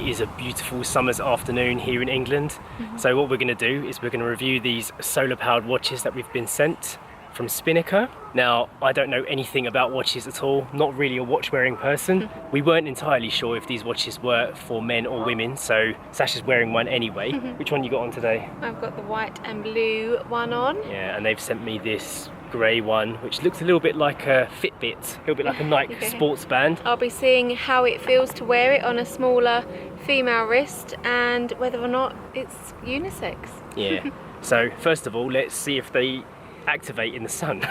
is a beautiful summer's afternoon here in England. So what we're going to do is we're going to review these solar powered watches that we've been sent from Spinnaker. Now, I don't know anything about watches at all, not really a watch wearing person. We weren't entirely sure if these watches were for men or women, so Sasha's wearing one anyway. Which one you got on today? I've got the white and blue one on. Yeah, and they've sent me this grey one, which looks a little bit like a Fitbit, a little bit like a Nike sports band. I'll be seeing how it feels to wear it on a smaller female wrist and whether or not it's unisex. Yeah, so first of all, let's see if they activate in the sun.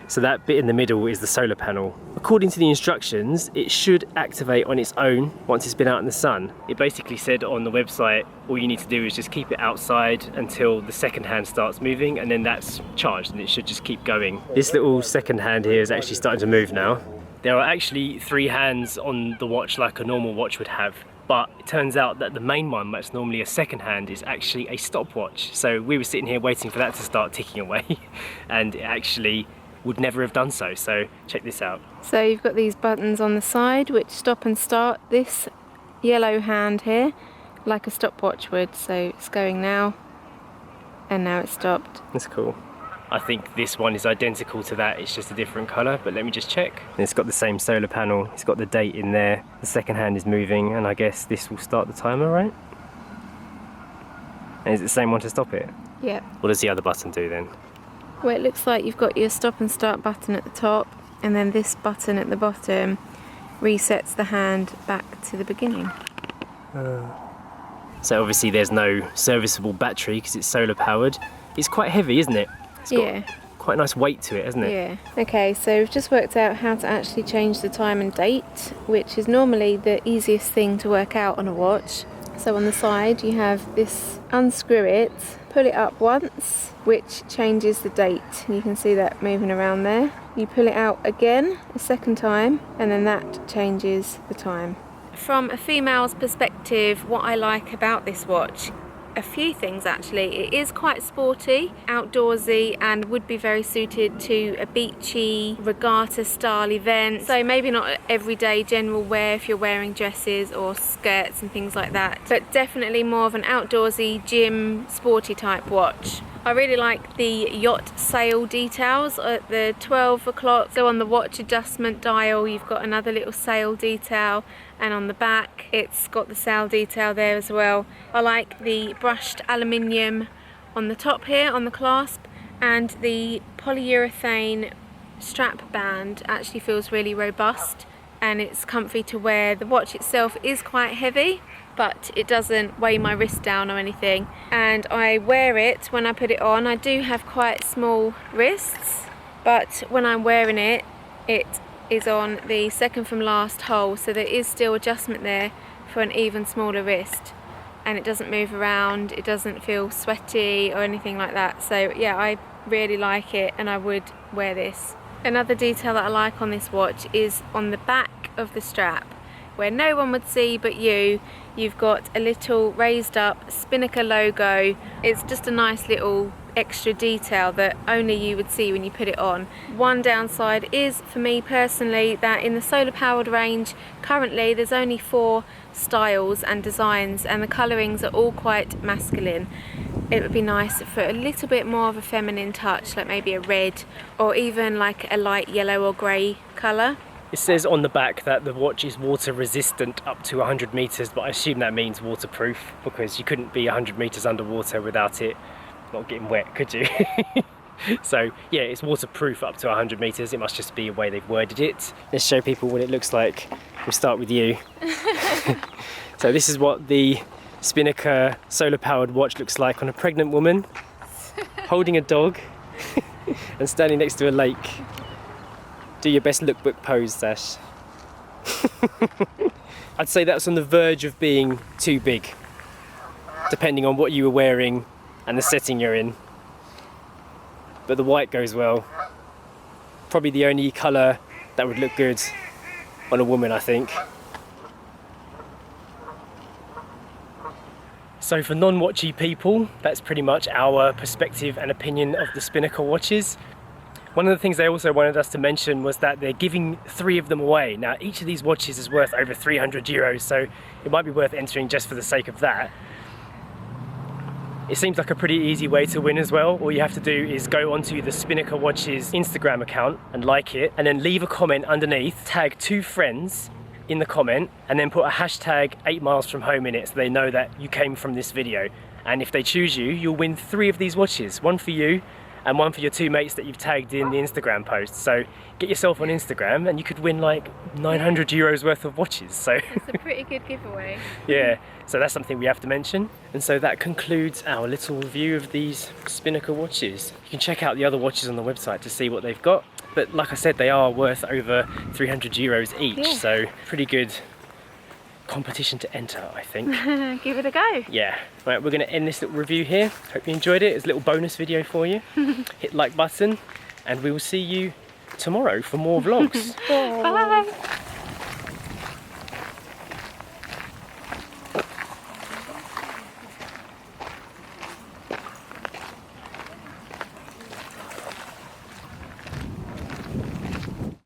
So that bit in the middle is the solar panel. According to the instructions, it should activate on its own once it's been out in the sun. It basically said on the website, all you need to do is just keep it outside until the second hand starts moving, and then that's charged and it should just keep going. This little second hand here is actually starting to move now. There are actually 3 hands on the watch like a normal watch would have. But it turns out that the main one, that's normally a second hand, is actually a stopwatch. So we were sitting here waiting for that to start ticking away, and it actually would never have done so. So check this out. So you've got these buttons on the side which stop and start this yellow hand here, like a stopwatch would. So it's going now, and now it's stopped. That's cool. I think this one is identical to that, it's just a different colour, but let me just check. And it's got the same solar panel, it's got the date in there, the second hand is moving, and I guess this will start the timer, right? And is it the same one to stop it? Yeah. What does the other button do then? Well, it looks like you've got your stop and start button at the top, and then this button at the bottom resets the hand back to the beginning. So obviously there's no serviceable battery because it's solar powered. It's quite heavy, isn't it? It's got quite a nice weight to it, hasn't it? Yeah. Okay, so we've just worked out how to actually change the time and date, which is normally the easiest thing to work out on a watch. So on the side you have this, unscrew it, pull it up once, which changes the date. You can see that moving around there. You pull it out again a second time, and then that changes the time. From a female's perspective, what I like about this watch, a few things actually. It is quite sporty, outdoorsy, and would be very suited to a beachy regatta style event. So maybe not everyday general wear if you're wearing dresses or skirts and things like that, but definitely more of an outdoorsy, gym, sporty type watch. I really like the yacht sail details at the 12 o'clock. So on the watch adjustment dial, you've got another little sail detail, and on the back, it's got the sail detail there as well. I like the brushed aluminium on the top here, on the clasp, and the polyurethane strap band actually feels really robust, and it's comfy to wear. The watch itself is quite heavy, but it doesn't weigh my wrist down or anything, and I wear it when I put it on. I do have quite small wrists, but when I'm wearing it, it is on the second from last hole, so there is still adjustment there for an even smaller wrist, and it doesn't move around, it doesn't feel sweaty or anything like that. So yeah, I really like it and I would wear this. Another detail that I like on this watch is on the back of the strap, where no one would see but you've got a little raised up Spinnaker logo. It's just a nice little extra detail that only you would see when you put it on. One downside is, for me personally, that in the solar powered range currently there's only 4 styles and designs, and the colourings are all quite masculine. It would be nice for a little bit more of a feminine touch, like maybe a red or even like a light yellow or grey colour. It says on the back that the watch is water resistant up to 100 meters, but I assume that means waterproof, because you couldn't be 100 meters underwater without it not getting wet, could you? So yeah, it's waterproof up to 100 meters. It must just be a way they've worded it. Let's show people what it looks like. We'll start with you. So this is what the Spinnaker solar powered watch looks like on a pregnant woman holding a dog and standing next to a lake. Do your best lookbook pose, Sash. I'd say that's on the verge of being too big, depending on what you were wearing and the setting you're in. But the white goes well. Probably the only colour that would look good on a woman, I think. So for non-watchy people, that's pretty much our perspective and opinion of the Spinnaker watches. One of the things they also wanted us to mention was that they're giving 3 of them away. Now each of these watches is worth over 300 euros, so it might be worth entering just for the sake of that. It seems like a pretty easy way to win as well. All you have to do is go onto the Spinnaker Watch's Instagram account and like it, and then leave a comment underneath, tag 2 friends in the comment, and then put a hashtag 8 miles from home in it so they know that you came from this video. And if they choose you, you'll win 3 of these watches, 1 for you and 1 for your 2 mates that you've tagged in the Instagram post. So get yourself on Instagram and you could win like 900 euros worth of watches. So it's a pretty good giveaway. yeah, so that's something we have to mention. And so that concludes our little review of these Spinnaker watches. You can check out the other watches on the website to see what they've got. But like I said, they are worth over 300 euros each. Yeah. So pretty good competition to enter, I think. Give it a go. Yeah. Right, we're going to end this little review here. Hope you enjoyed it. It's a little bonus video for you. Hit like button and we will see you tomorrow for more vlogs. Bye.